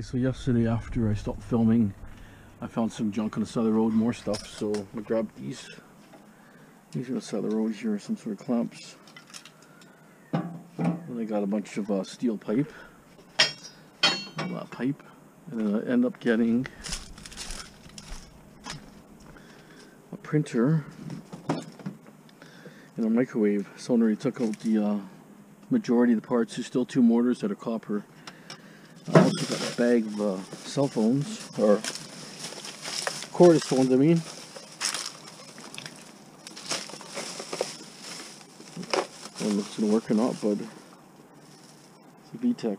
So yesterday after I stopped filming, I found some junk on the side of the road, more stuff, so I grabbed these. These are the side of the road here, some sort of clamps. And I got a bunch of steel pipe, all that pipe, and then I end up getting a printer and a microwave. Someone already took out the majority of the parts. There's still 2 motors that are copper. I also got a bag of cell phones, or cordless phones, I mean. I don't know if it's going to work or not, but it's a VTech.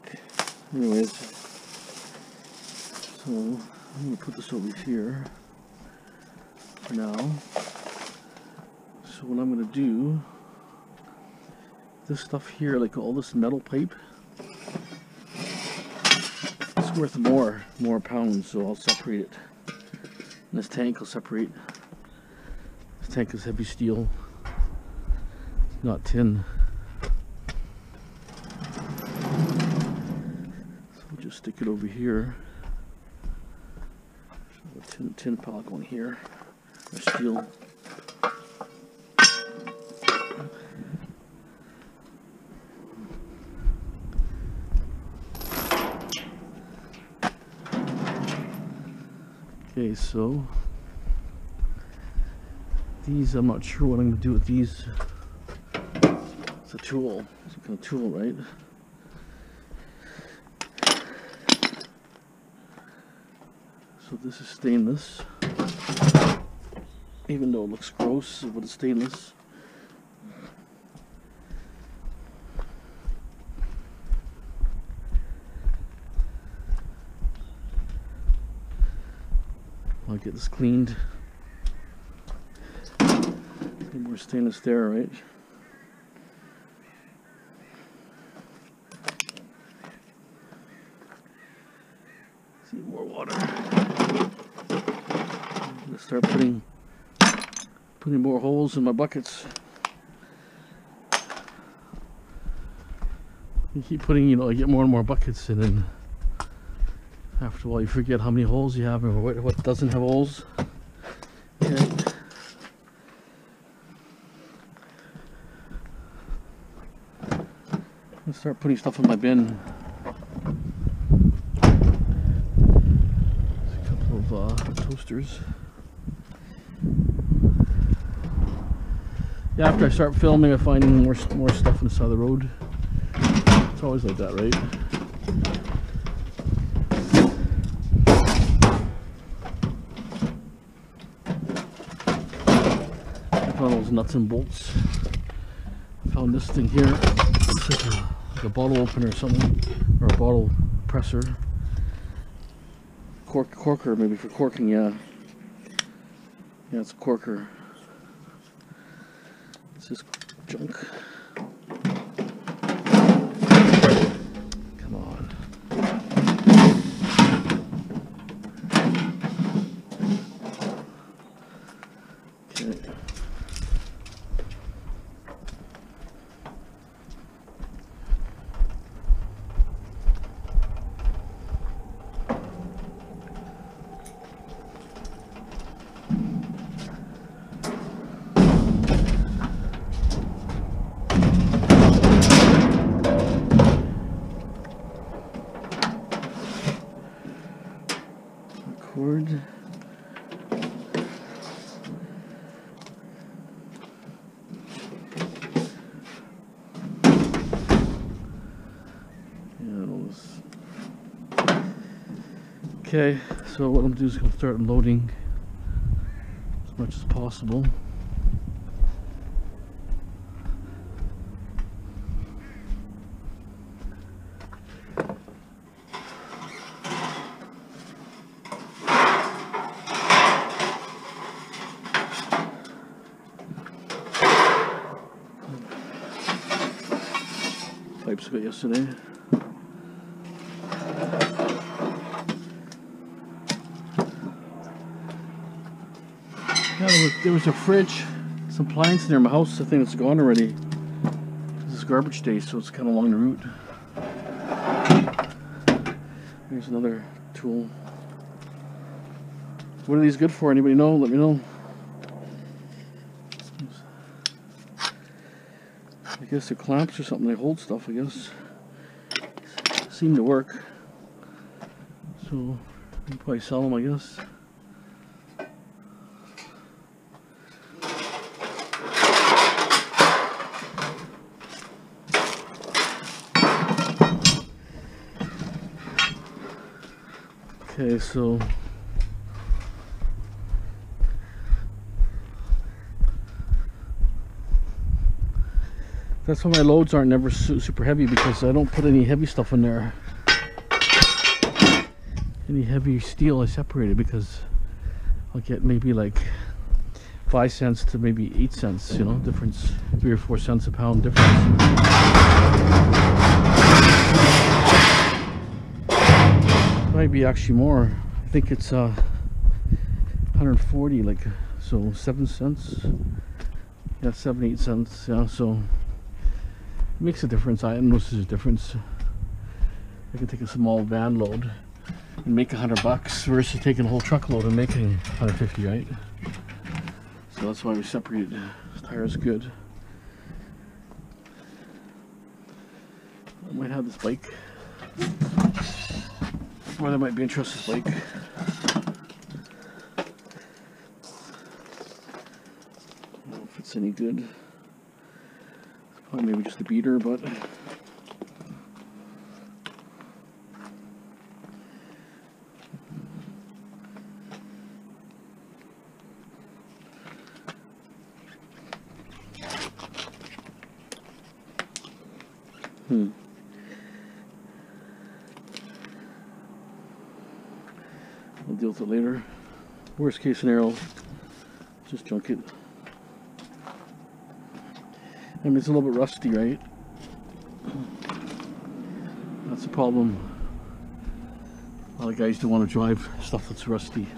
Anyways, so I'm going to put this over here for now. So what I'm going to do, this stuff here, like all this metal pipe, it's worth more pounds, so I'll separate it. And this tank will separate. This tank is heavy steel, not tin. So we'll just stick it over here. So a tin pallet going here, or steel. Okay, so these, I'm not sure what I'm going to do with these. It's a tool, some kind of tool, right? So this is stainless, even though it looks gross, but it's stainless. I'll get this cleaned. Some more stainless there, right? See, more water. I'm gonna start putting more holes in my buckets. You keep putting, you get more and more buckets, and then after a while you forget how many holes you have or what doesn't have holes. And I'll start putting stuff in my bin. There's a couple of toasters. Yeah, after I start filming, I find more stuff on the side of the road. It's always like that, right? Found those nuts and bolts. Found this thing here. It's like a bottle opener or something, or a bottle presser. Corker, maybe for corking. Yeah, it's a corker. It's just junk. Come on. Okay. Cord. Okay, so what I'm gonna do is gonna start unloading as much as possible. Pipes I got yesterday. Yeah, there was a fridge, some appliance near my house. I think it's gone already. This is garbage day, so it's kind of along the route. Here's another tool. What are these good for? Anybody know? Let me know. I guess they're clamps or something. They hold stuff, I guess. Seem to work. So, you can probably sell them, I guess. Okay, so that's why my loads aren't never super heavy, because I don't put any heavy stuff in there. Any heavy steel I separate it, because I'll get maybe like 5 cents to maybe 8 cents, you know, difference, 3 or 4 cents a pound difference. Might be actually more. I think it's 140, like, so 7 cents. Yeah, 7, 8 cents. Yeah, so it makes a difference. I notice there's a difference. I can take a small van load and make $100 versus taking a whole truckload and making 150, right? So that's why we separated. This tire is good. I might have this bike. Or there might be interested in this bike. I don't know if it's any good. It's probably maybe just a beater, but I'll deal with it later. Worst case scenario, just junk it. I mean, it's a little bit rusty, right? That's the problem. A lot of guys don't want to drive stuff that's rusty.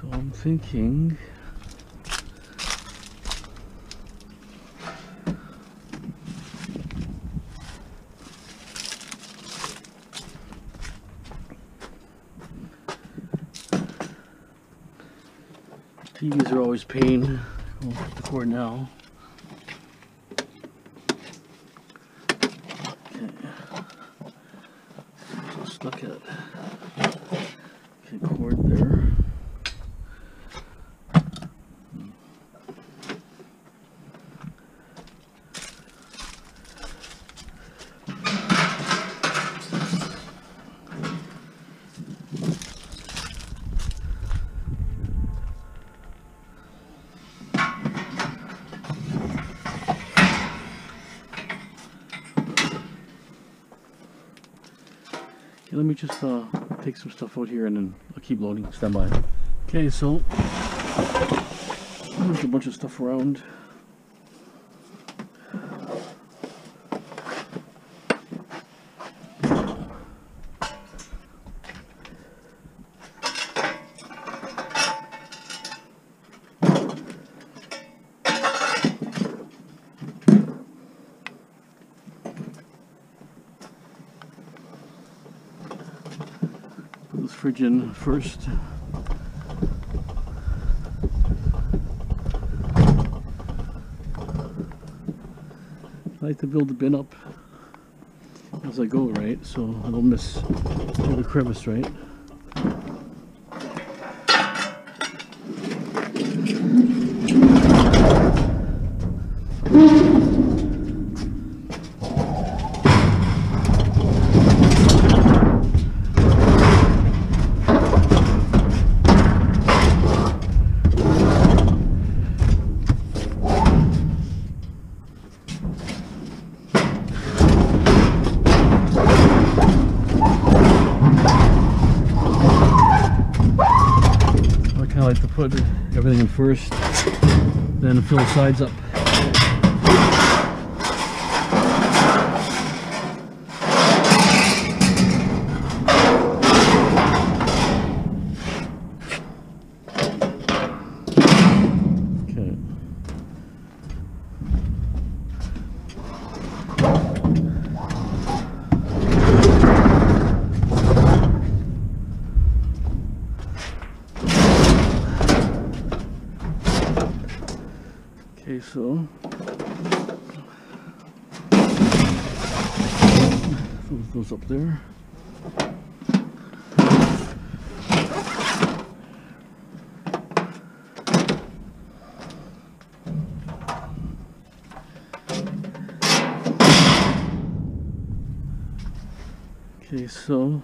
So I'm thinking TVs are always pain. I'll put the cord now. Okay. So stuck it. Okay, cord there. Let me just take some stuff out here and then I'll keep loading. Stand by. Okay, so there's a bunch of stuff around. Fridge in first. I like to build the bin up as I go, right? So I don't miss every crevice, right? I like to put everything in first, then fill sides up. Okay, so those up there. Okay, so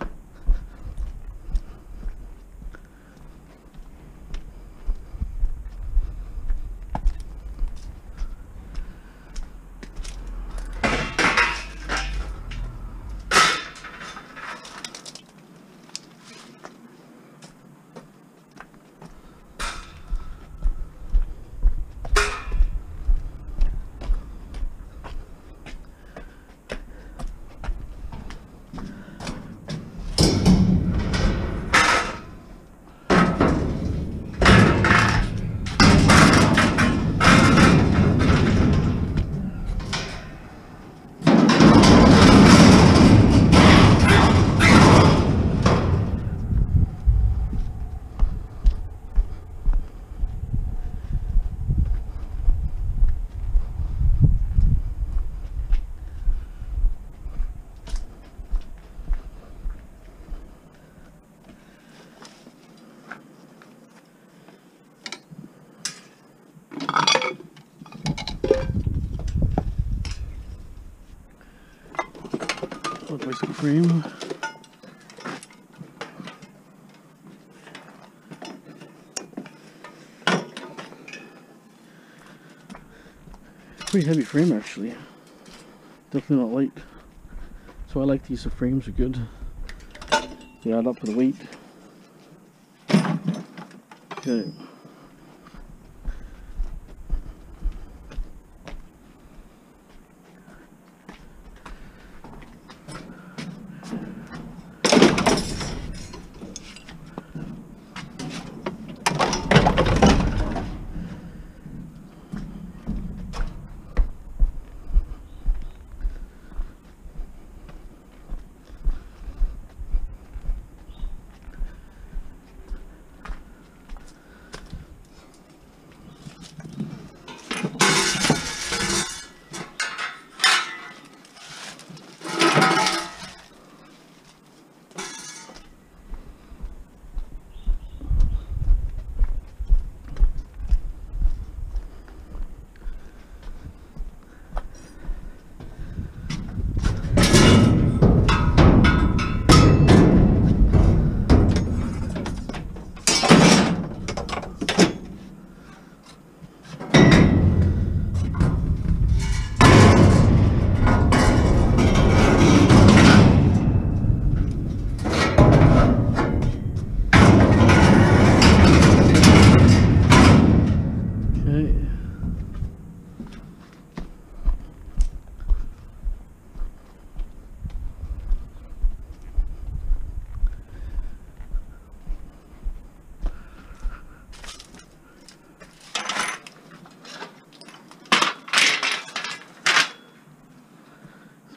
bicycle frame. Pretty heavy frame actually. Definitely not light. So I like these. The frames are good. They add up to the weight. Okay.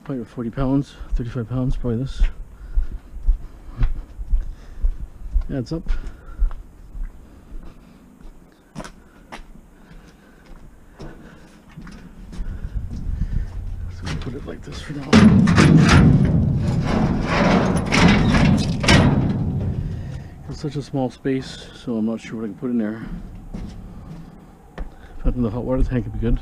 Probably 40 pounds, 35 pounds, probably this. Adds up. So we'll put it like this for now. It's such a small space, so I'm not sure what I can put in there. If I in the hot water tank would be good.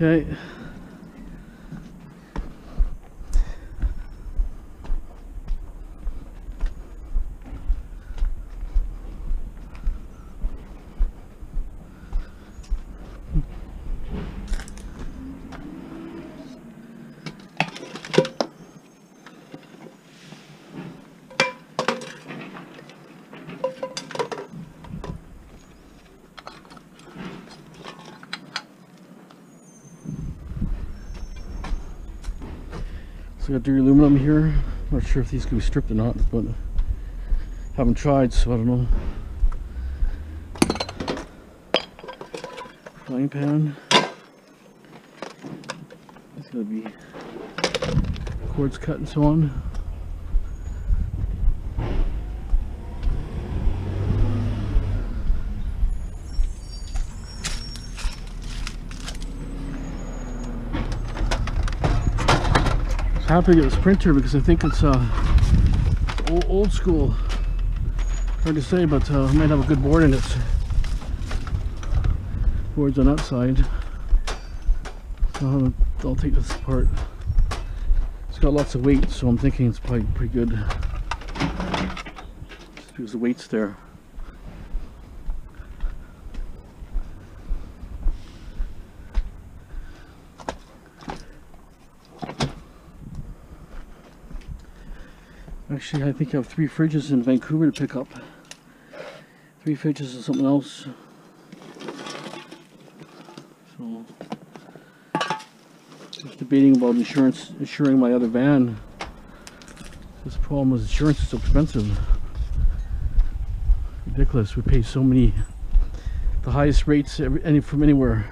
Okay. So I got the aluminum here. Not sure if these can be stripped or not, but haven't tried, so I don't know. Frying pan. It's gonna be cords cut and so on. Happy to get this printer because I think it's old school. Hard to say, but it might have a good board in it. Boards on that side. So I'll take this apart. It's got lots of weight, so I'm thinking it's probably pretty good. Just because the weight's there. Actually, I think I have 3 fridges in Vancouver to pick up. 3 fridges of something else. So, just debating about insuring my other van. This problem is insurance is so expensive. Ridiculous. We pay so many, the highest rates from anywhere.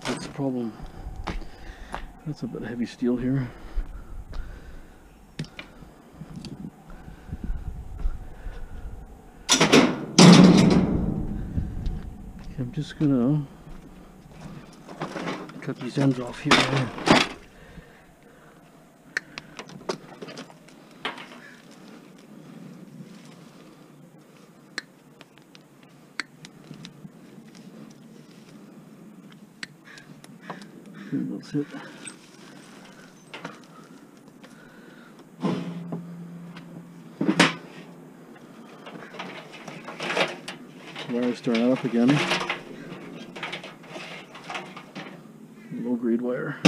That's the problem. That's a bit of heavy steel here. I'm just gonna cut these ends off here. That's it. Wire, start that up again. Low grade wire.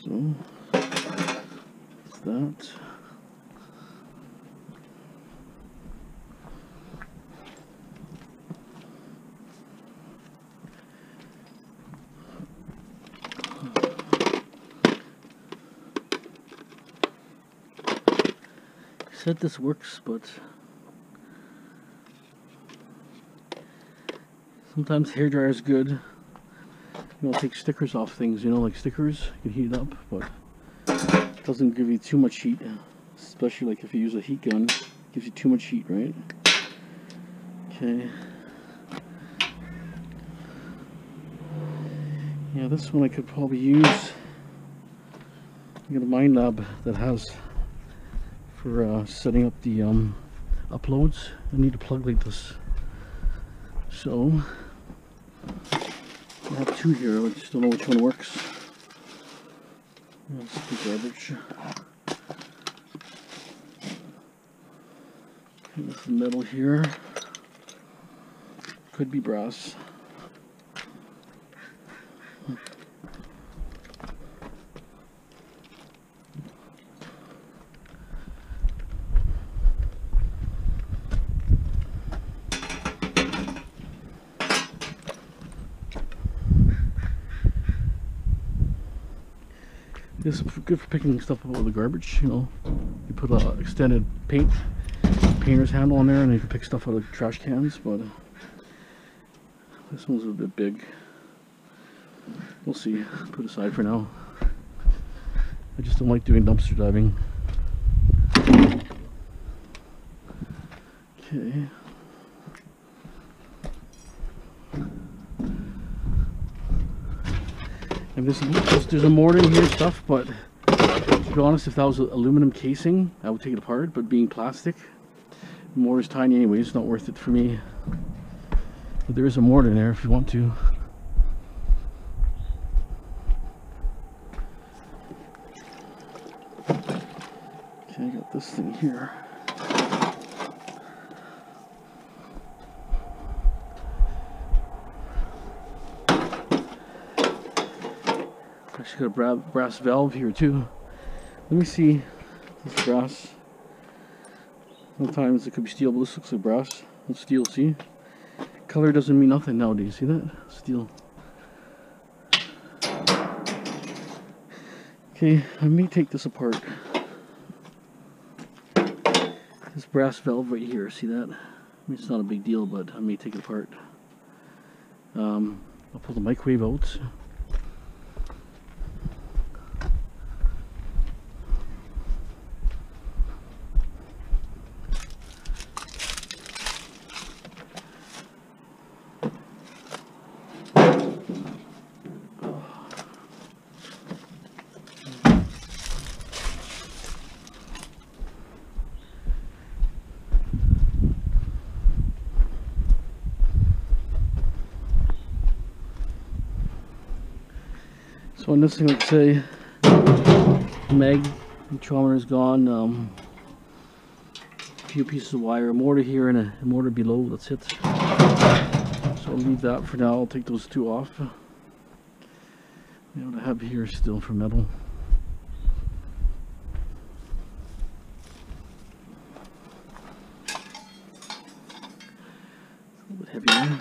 So that's that. Said this works, but sometimes hairdryer is good. You don't take stickers off things, you know, like stickers, you can heat it up, but it doesn't give you too much heat, especially like if you use a heat gun, it gives you too much heat, right? Okay. Yeah, this one I could probably use. I got a Minelab that has for setting up the uploads. I need a plug like this, so I have 2 here. I just don't know which one works. That's the garbage. Okay, this is metal here. Could be brass. This is good for picking stuff up out of the garbage, you know. You put a extended painter's handle on there and you can pick stuff out of trash cans, but this one's a bit big. We'll see. Put aside for now. I just don't like doing dumpster diving. Okay. And there's a mortar in here and stuff, but To be honest, if that was aluminum casing, I would take it apart, but being plastic, the motor's tiny anyway, it's not worth it for me. But there is a mortar in there if you want to. Okay, I got this thing here. Actually got a brass valve here too. Let me see this brass. Sometimes it could be steel, but this looks like brass. It's steel, see? Color doesn't mean nothing nowadays, see that? Steel. Okay, I may take this apart. This brass valve right here, see that? I mean, it's not a big deal, but I may take it apart. I'll pull the microwave out. So on this thing, let's say magnetometer is gone, a few pieces of wire, a mortar here and a mortar below, that's it. So I'll leave that for now. I'll take those two off. You know what I have here is still for metal. A little bit heavier.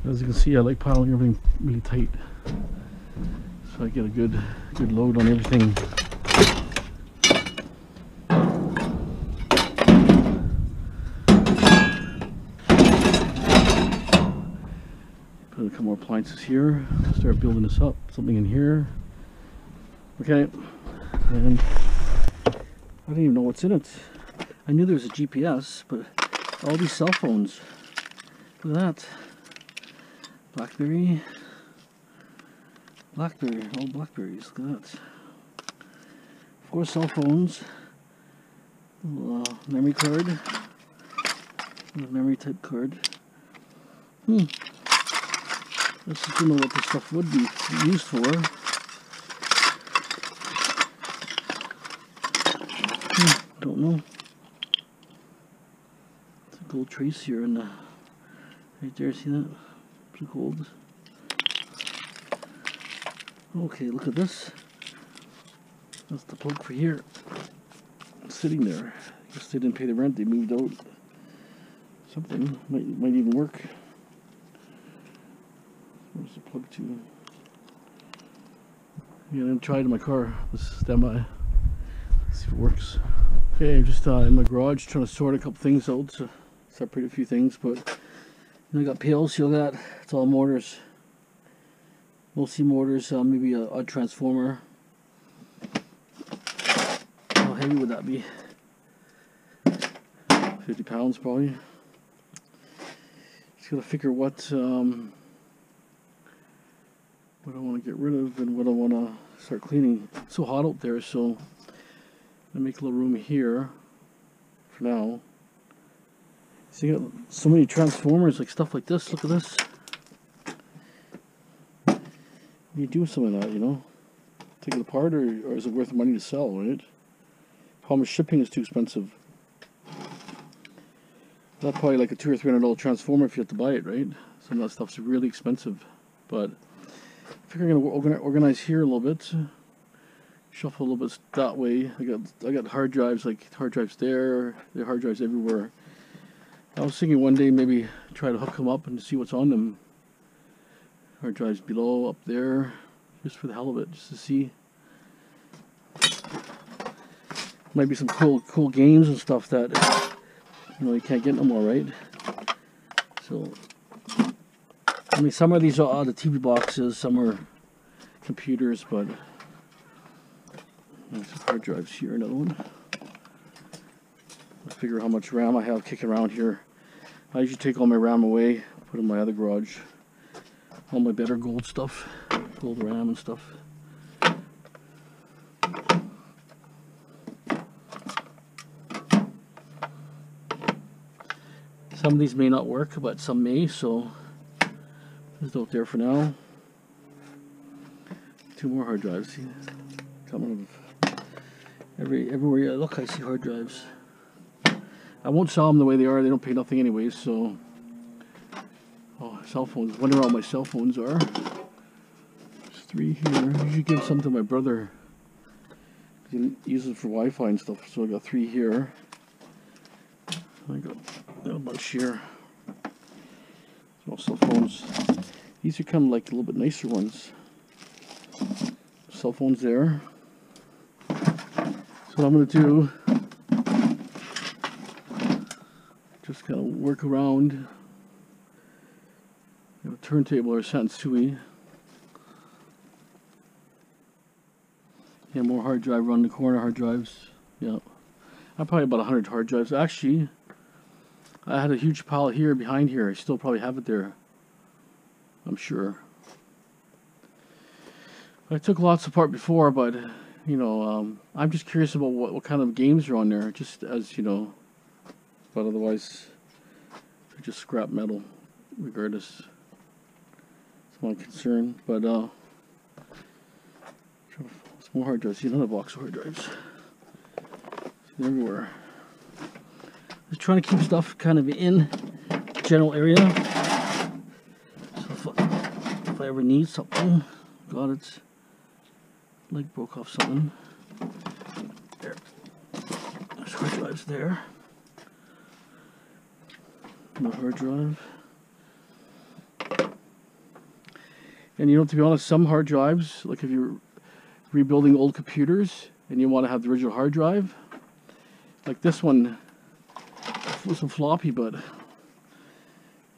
As you can see, I like piling everything really tight, so I get a good load on everything. Put a couple more appliances here. Start building this up. Something in here. Okay, and I don't even know what's in it. I knew there was a GPS, but all these cell phones. Look at that. Blackberry, all Blackberries, look at that. 4 cell phones, memory card, memory type card. Let's just know what this stuff would be used for. Don't know. It's a gold trace here in the, right there, see that? Gold. Okay, look at this. That's the plug for here. It's sitting there. I guess they didn't pay the rent, they moved out. Something might even work. Where's the plug to? Yeah, I'm gonna try it in my car. Let's stand by. See if it works. Okay, I'm just in my garage trying to sort a couple things out, so separate a few things, but I got pails, see all that? It's all mortars. Mostly mortars, maybe a transformer. How heavy would that be? 50 pounds probably. Just gotta figure what I want to get rid of and what I want to start cleaning. It's so hot out there, so I make a little room here for now. So you got so many transformers, like stuff like this. Look at this. You do some of that, you know. Take it apart, or is it worth the money to sell, right? Problem is shipping is too expensive. That's probably like a $200 or $300 transformer if you have to buy it, right? Some of that stuff's really expensive. But I figure I'm gonna organize here a little bit. Shuffle a little bit that way. I got hard drives, like hard drives there. There are hard drives everywhere. I was thinking one day maybe try to hook them up and see what's on them. Hard drives below, up there, just for the hell of it, just to see. Might be some cool games and stuff that you can't get no more, right? So I mean, some of these are the TV boxes, some are computers, but there's some hard drives here. Another one. I figure how much RAM I have kicking around here. I usually take all my RAM away, put it in my other garage. All my better gold stuff, gold RAM and stuff. Some of these may not work, but some may, so just out there for now. 2 more hard drives. See, coming everywhere I look, I see hard drives. I won't sell them the way they are. They don't pay nothing anyways. So, oh, cell phones. Wonder where all my cell phones are. There's 3 here. I usually give some to my brother. He uses it for Wi-Fi and stuff. So I got 3 here. I got a bunch here. So cell phones. These are kind of like a little bit nicer ones. Cell phones there. So what I'm going to do, just kind of work around. A turntable or Sansui. Yeah, more hard drive around the corner, hard drives. Yeah. I probably about 100 hard drives. Actually, I had a huge pile here behind here. I still probably have it there, I'm sure. I took lots apart before, but you know, I'm just curious about what kind of games are on there, just as you know. But otherwise, they're just scrap metal, regardless. It's my concern. But some more hard drives. See another box of hard drives. See, everywhere. Just trying to keep stuff kind of in general area. So if I ever need something, God, it's leg broke off something. There. There's hard drives there. No hard drive. And you know, to be honest, some hard drives, like if you're rebuilding old computers and you want to have the original hard drive, like this one was a floppy, but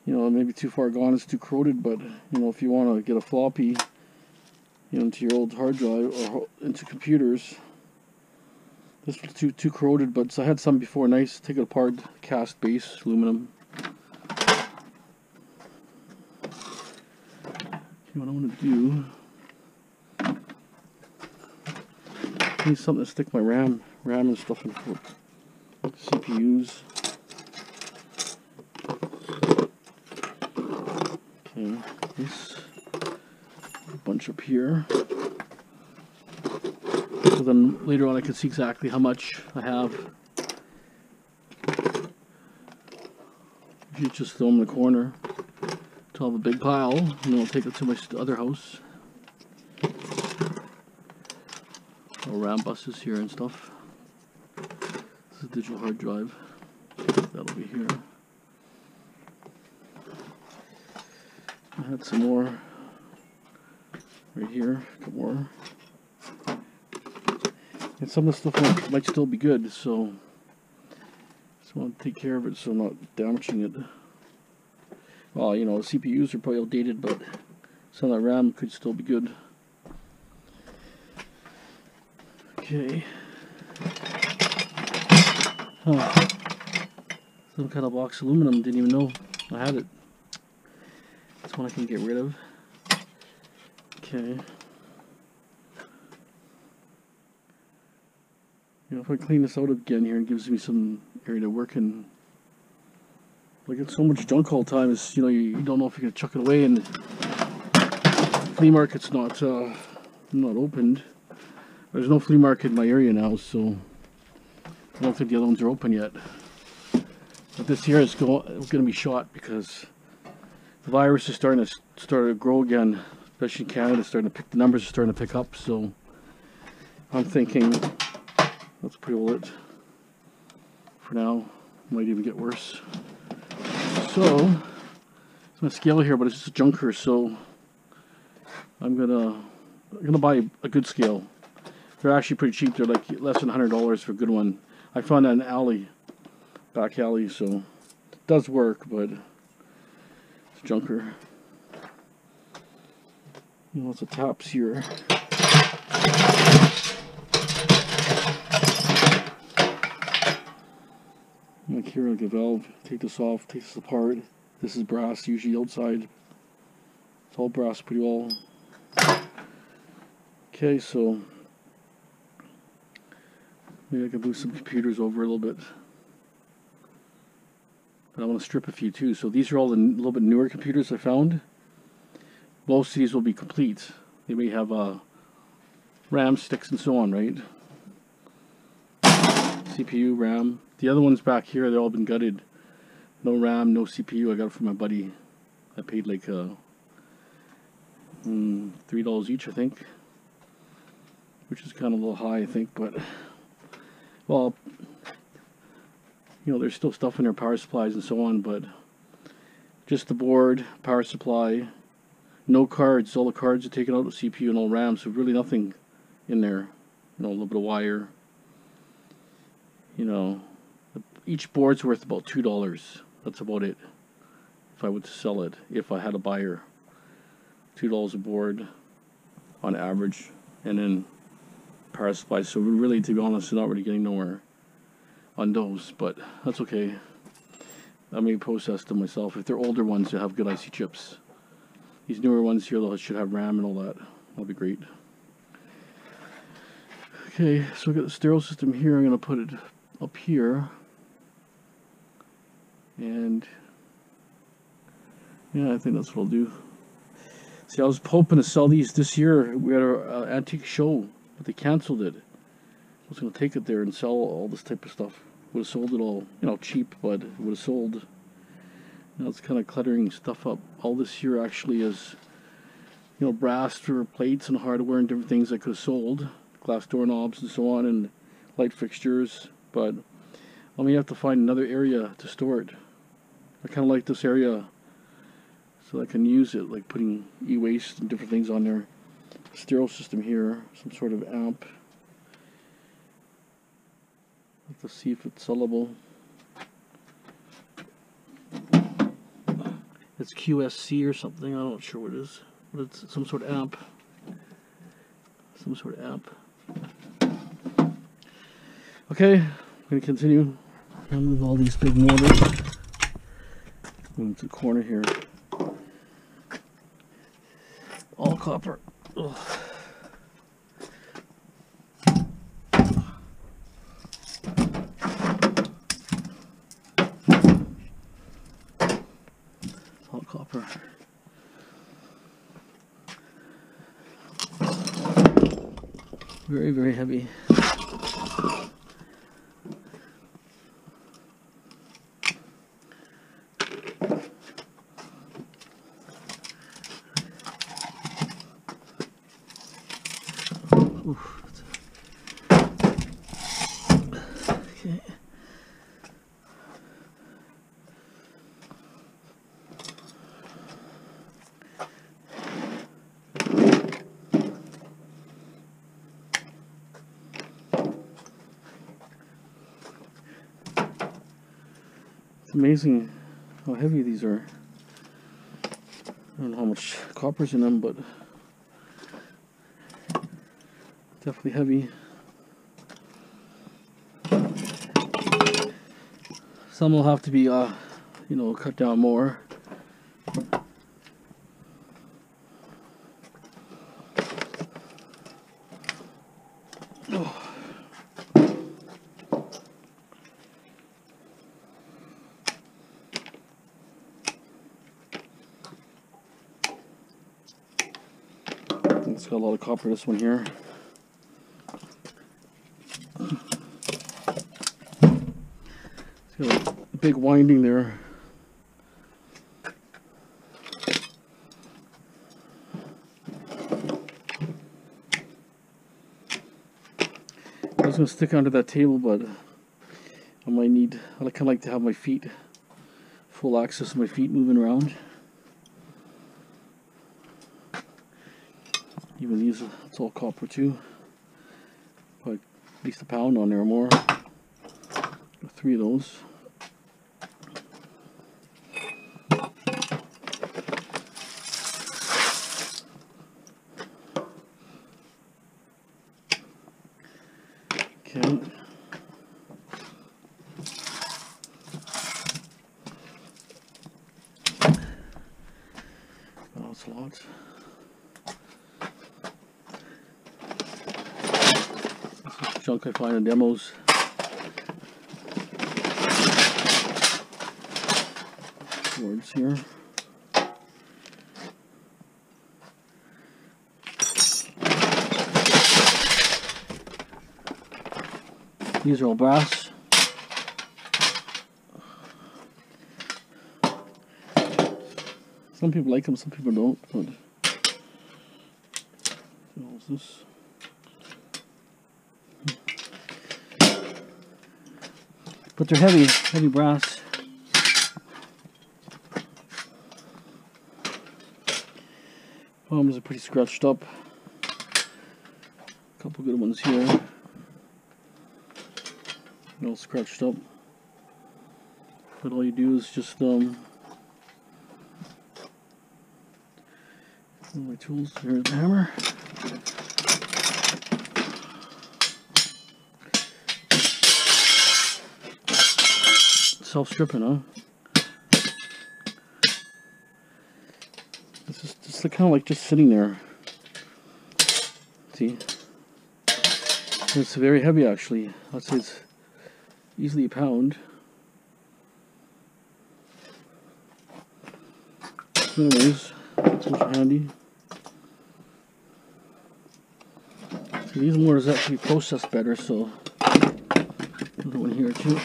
you know, maybe too far gone, it's too corroded. But you know, if you want to get a floppy, you know, into your old hard drive or into computers, this was too corroded. But so I had some before, nice. Take it apart, cast base, aluminum. Okay, what I want to do, I need something to stick my RAM and stuff in for CPUs. Okay, this a bunch up here. So then later on I can see exactly how much I have. If you just throw them in the corner to have a big pile, and then I'll take it to my other house. RAM buses here and stuff. This is a digital hard drive. That'll be here. I had some more right here. A couple more. And some of the stuff might still be good, so just want to take care of it so I'm not damaging it. Well, you know, the CPUs are probably outdated, but some of that RAM could still be good. Okay. Oh. Some kind of box aluminum, didn't even know I had it. That's one I can get rid of. Okay. You know, if I clean this out again here, it gives me some area to work in. Like, it's so much junk all the time, it's, you know, you don't know if you're going to chuck it away, and the flea market's not opened. There's no flea market in my area now, so I don't think the other ones are open yet. But this year is going to be shot because the virus is starting to grow again, especially in Canada. The numbers are starting to pick up. So I'm thinking let's pre-roll it for now. Might even get worse. So it's my scale here, but it's just a junker. So I'm gonna buy a good scale. They're actually pretty cheap. They're like less than $100 for a good one. I found that in an alley, back alley, so it does work, but it's a junker. Lots of taps here. Like here, like a valve. Take this off, take this apart. This is brass, usually outside. It's all brass pretty well. Okay, so maybe I can move some computers over a little bit. But I want to strip a few too. So these are all the little bit newer computers I found. Most of these will be complete. They may have RAM sticks and so on, right? CPU, RAM. The other ones back here, they've all been gutted. No RAM, no CPU. I got it from my buddy. I paid like $3 each, I think. Which is kind of a little high, I think, but well, you know, there's still stuff in their power supplies and so on, but just the board, power supply, no cards. All the cards are taken out of the CPU and all RAM, so really nothing in there. You know, a little bit of wire. You know, each board's worth about $2. That's about it. If I were to sell it, if I had a buyer, $2 a board on average, and then power supply. So really, to be honest, I'm not really getting nowhere on those, but that's okay. I may process them myself. If they're older ones, they have good IC chips. These newer ones here, though, should have RAM and all that. That'll be great. Okay, so I got the stereo system here. I'm going to put it up here. And yeah, I think that's what I'll do. See, I was hoping to sell these this year. We had our antique show, but they canceled it. I was going to take it there and sell all this type of stuff. Would have sold it all, you know, cheap, but it would have sold. Now it's kind of cluttering stuff up. All this here actually is, you know, brass for plates and hardware and different things I could have sold. Glass doorknobs and so on, and light fixtures. But I may have to find another area to store it. I kind of like this area so I can use it, like putting e-waste and different things on there. Stereo system here, some sort of amp. Let's see if it's sellable. It's QSC or something. I'm not sure what it is, but it's some sort of amp. Some sort of amp. Okay, I'm going to continue. I'll move all these big motors. Move into the corner here. All copper. Ugh. All copper. Very, very heavy. Oof. Okay. It's amazing how heavy these are. I don't know how much copper's in them, but definitely heavy. Some will have to be, you know, cut down more. Oh. It's got a lot of copper, this one here. It's got a big winding there. I was going to stick onto that table, but I might need, I kind of like to have my feet, full access to my feet moving around. Even these, it's all copper too. But at least a pound on there or more. 3 of those. Okay. Oh, that's a lot. This is junk I find in demos. Boards here. These are all brass. Some people like them, some people don't. But what's this? But they're heavy brass. Palms are pretty scratched up. A couple good ones here. All scratched up. But all you do is just my tools. Here's the hammer. Self-stripping, huh? This is just kind of like just sitting there. See? It's very heavy actually. I'd say it's easily a pound. Anyways, those are handy. So these mortars actually process better, so another one here too.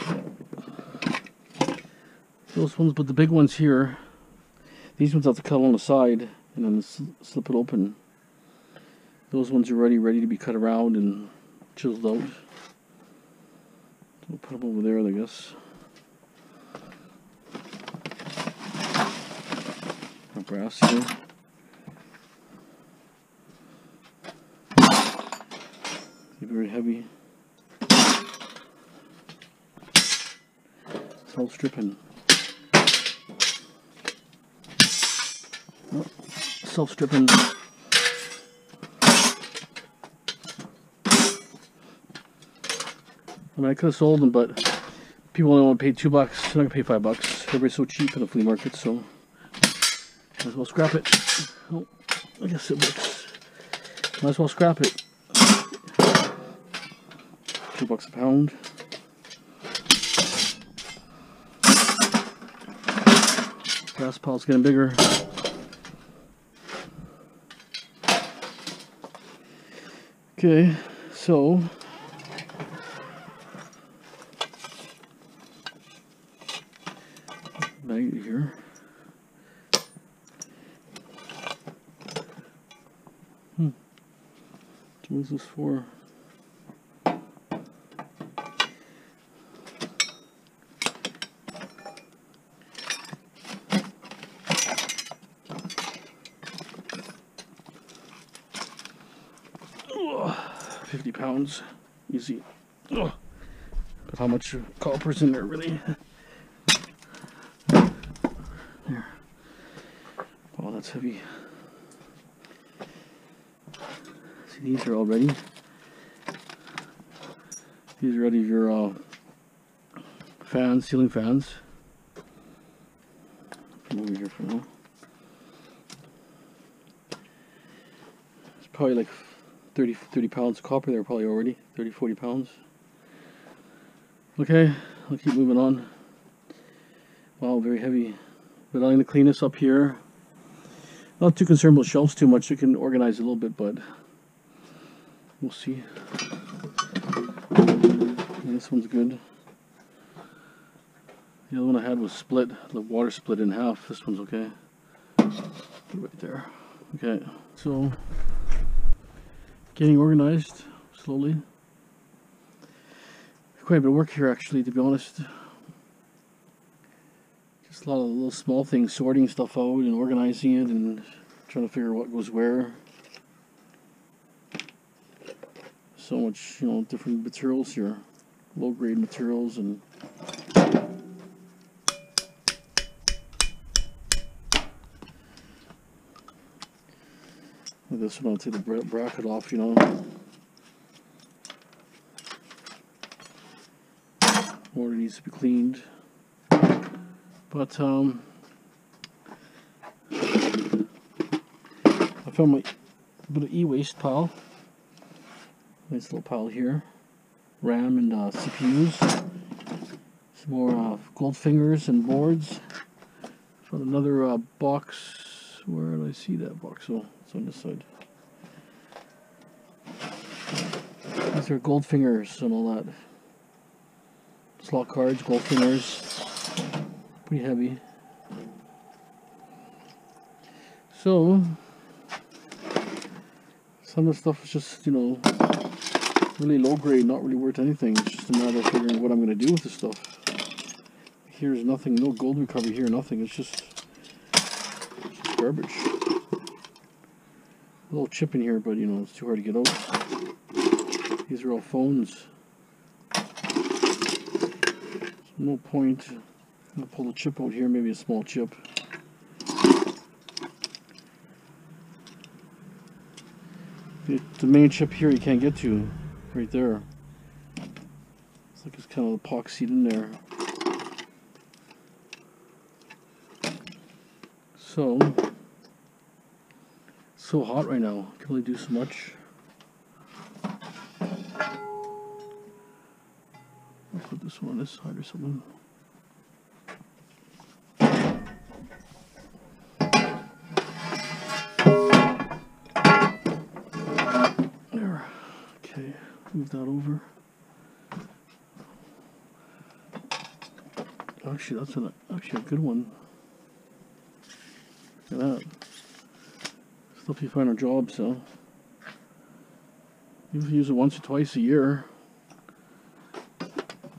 Those ones, but the big ones here, these ones have to cut on the side and then slip it open. Those ones are already ready to be cut around and chiseled out. We'll put them over there, I guess. Brass here. Very heavy. Self-stripping. Oh, self-stripping. I mean, I could have sold them, but people only want to pay $2. They're not going to pay $5. Everybody's so cheap in the flea market, so might as well scrap it. Oh, I guess it works. Might as well scrap it. $2 a pound. Brass pile's getting bigger. Okay, so magnet here. What is this for? Ugh, 50 pounds, easy. Ugh. But how much copper's in there, really? There. Oh, that's heavy. See, these are all ready. These are ready for your fans, ceiling fans. Come over here for now. It's probably like 30 pounds of copper there, probably already. 30-40 pounds. Okay, I'll keep moving on. Wow, very heavy. But I'm going to clean this up here. Not too concerned about shelves too much. You can organize it a little bit, but we'll see. Yeah, this one's good. The other one I had was split. The water split in half. This one's okay. Put it right there. Okay, so getting organized slowly. Quite a bit of work here, actually, to be honest. Just a lot of little small things, sorting stuff out and organizing it and trying to figure out what goes where. So much, you know, different materials here, low grade materials, and with this one I'll take the bracket off, you know. motor needs to be cleaned. But I found my bit of e-waste pile. Nice little pile here. RAM and CPUs. Some more Goldfingers and boards. Found another box. Where did I see that box? Oh, it's on this side. These are Goldfingers and all that. Slot cards, Goldfingers. Pretty heavy. So, some of the stuff is just, you know, really low grade, not really worth anything. It's just a matter of figuring what I'm going to do with this stuff. Here's nothing, no gold recovery here, nothing. It's just garbage. A little chip in here, but you know, it's too hard to get out. These are all phones. So no point. I'm going to pull the chip out here, maybe a small chip. The main chip here you can't get to, right there. It's like it's kind of epoxied in there. So hot right now, can only do so much. I'll put this one on this side or something. There. Okay, move that over. Actually, that's actually a good one. Look at that. Stuff you find on jobs, so you use it once or twice a year.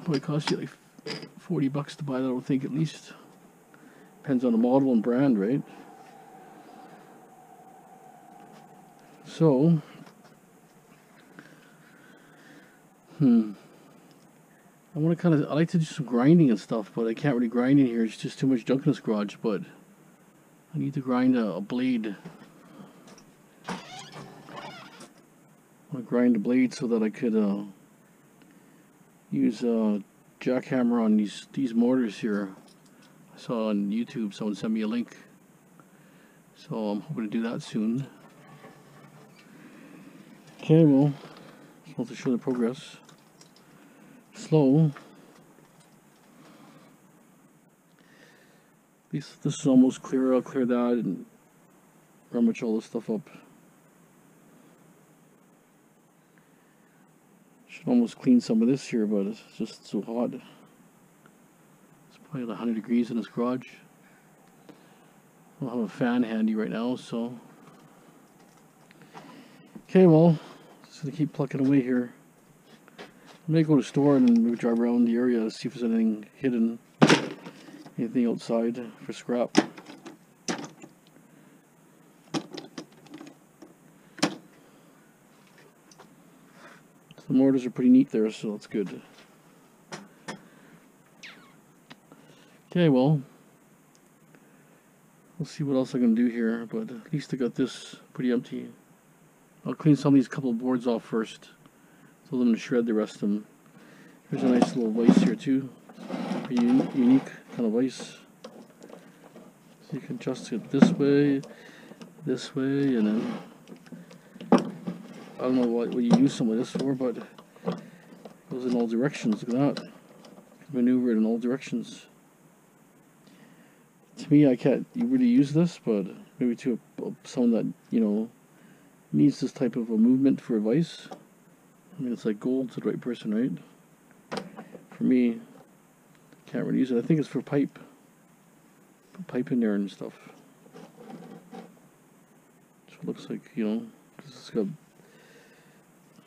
Probably cost you like $40 to buy that, I would think, at least. Depends on the model and brand, right? So, I want to I like to do some grinding and stuff, but I can't really grind in here. It's just too much junk in this garage, but I need to grind a blade. I want to grind the blade so that I could use a jackhammer on these mortars here. I saw on YouTube someone sent me a link, so I'm hoping to do that soon. Okay, well, supposed to show the progress. Slow. This is almost clear. I'll clear that and rummage all this stuff up. Should almost clean some of this here, but it's just so hot. It's probably 100 degrees in this garage. I don't have a fan handy right now, so. Okay, well, just gonna keep plucking away here. I may go to the store and maybe drive around the area to see if there's anything hidden, anything outside for scrap. The mortars are pretty neat there, so that's good. Okay, well, we'll see what else I can do here, but at least I got this pretty empty. I'll clean some of these couple of boards off first. So I'm going to shred the rest of them. Here's a nice little vise here too. Pretty unique kind of vise. So you can adjust it this way, and then I don't know what you use some of this for, but it goes in all directions. Look at that. Maneuver it in all directions. To me, I can't really use this, but maybe to someone that, you know, needs this type of a movement for a vise. I mean, it's like gold to the right person, right? For me, can't really use it. I think it's for pipe. Put pipe in there and stuff. So it looks like, you know, because it's got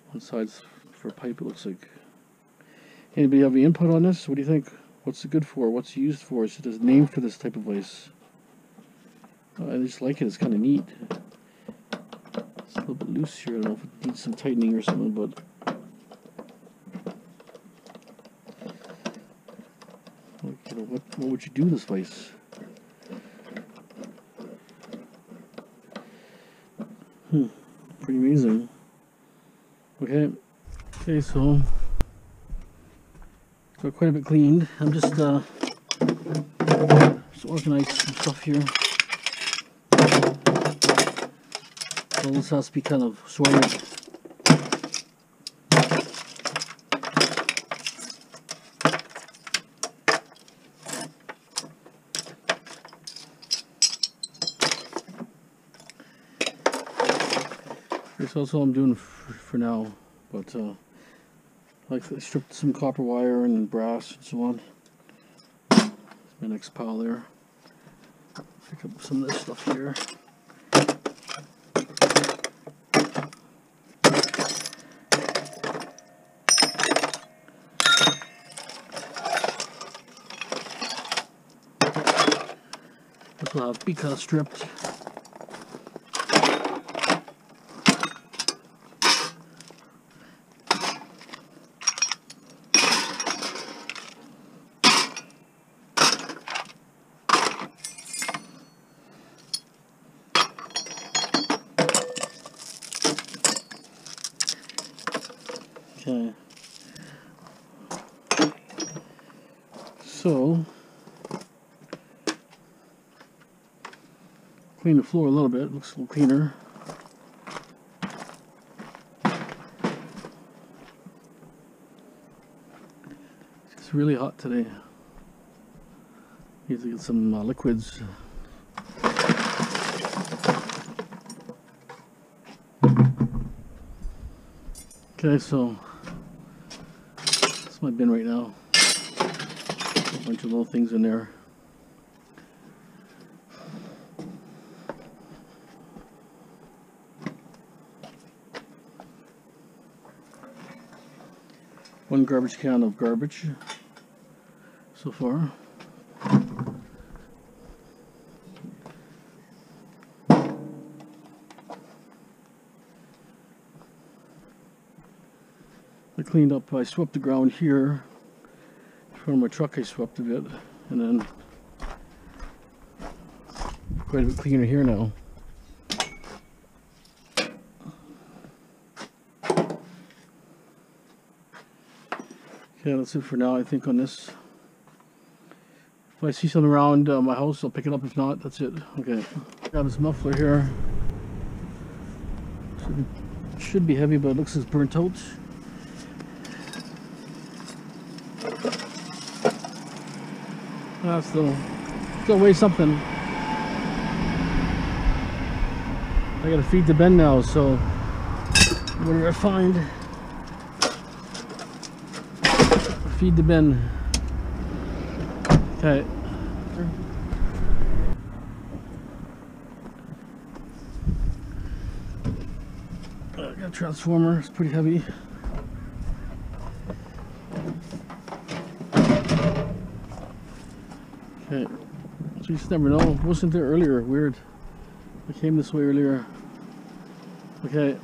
one side's for pipe, it looks like. Anybody have any input on this? What do you think? What's it good for? What's it used for? Is it a name for this type of vise? I just like it. It's kind of neat. It's a little bit loose here. I don't know if it needs some tightening or something, but you know, what would you do with this vise? Pretty amazing. Okay, so Got quite a bit cleaned. I'm just organize some stuff here. So this has to be kind of sorted. That's all I'm doing for now, but like I stripped some copper wire and brass and so on. That's my next pile there. Pick up some of this stuff here. This will have to be kind of stripped. Okay, so clean the floor a little bit, looks a little cleaner. It's really hot today. Need to get some liquids. Okay, so that's my bin right now. A bunch of little things in there. One garbage can of garbage so far. I cleaned up, I swept the ground here. In front of my truck I swept a bit, and then quite a bit cleaner here now. Okay, that's it for now, I think, on this. If I see something around my house, I'll pick it up. If not, that's it. Okay, got this muffler here. Should be heavy, but it looks as burnt out. Still weighs something. I gotta feed the bin now, so whatever I find, feed the bin. Okay. I got a transformer, it's pretty heavy. Okay, so you just never know. Wasn't there earlier? Weird. I came this way earlier. Okay.